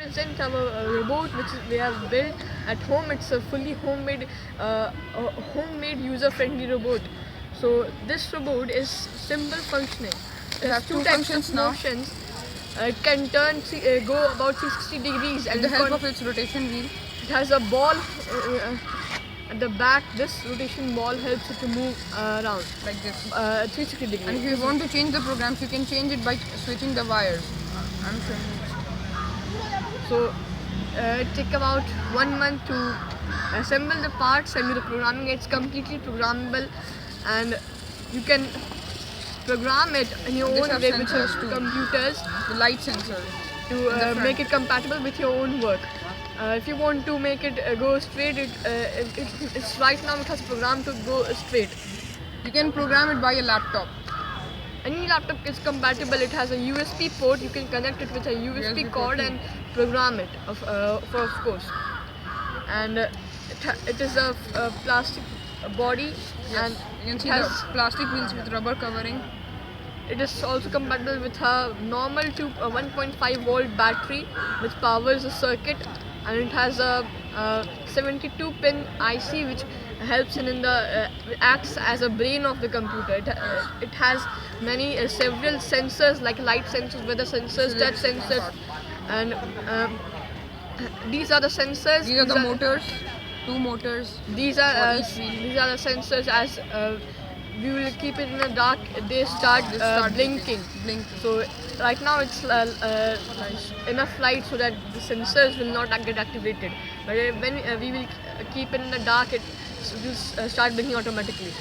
present our robot which we have built at home. It's a fully homemade user-friendly robot. So this robot is simple functioning. It has two types of motions. It can go about 360 degrees with the help of its rotation wheel. It has a ball at the back. This rotation ball helps it to move around like this, 360 degrees. And if you want to change the programs, you can change it by switching the wires. I'm showing you. So it takes about 1 month to assemble the parts and do the programming. It's completely programmable, and you can program it in your own way with your computers. The light sensor to make it compatible with your own work. If you want to make it go straight, it's right now it has a program to go straight. You can program it by a laptop. Any laptop is compatible. It has a USB port. You can connect it with a USB cord and program it, of course. And it is a plastic body, and you can see the plastic wheels with rubber covering. It is also compatible with a normal 1.5 volt battery which powers the circuit, and it has a 72 pin IC which helps acts as a brain of the computer. It has several sensors like light sensors, weather sensors, touch sensors, and these are the sensors. These are the motors, two motors. These are the sensors. As we will keep it in the dark, they start blinking. So right now it's enough light so that the sensors will not get activated. But when we will keep it in the dark, it will start blinking automatically.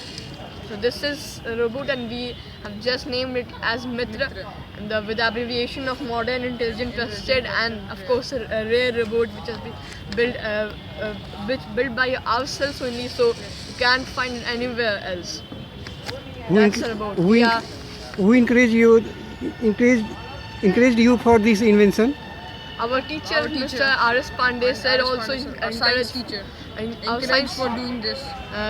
So this is a robot, and we have just named it as Mitra, and with the abbreviation of Modern, Intelligent, Trusted, and of course a rare robot which has been built by ourselves only, so you can't find it anywhere else. That's a robot. Who encouraged you for this invention? Our teacher, Mr. R.S. Pandey, said also science teacher. Our science for doing this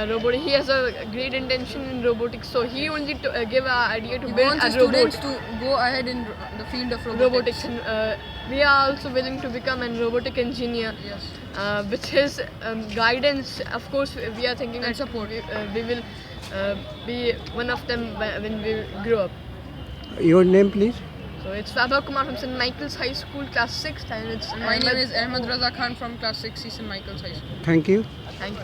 robotic. He has a great intention in robotics, so he only gave an idea to he build wants a students robot. to go ahead in the field of robotics. And we are also willing to become a robotic engineer. Yes. With his guidance, of course, we are thinking and that support. We will be one of them when we grow up. Your name, please? So it's Faba Kumar from St. Michael's High School, Class 6, and my name is Ahmed Raza Khan from Class 6, St. Michael's High School. Thank you. Thank you.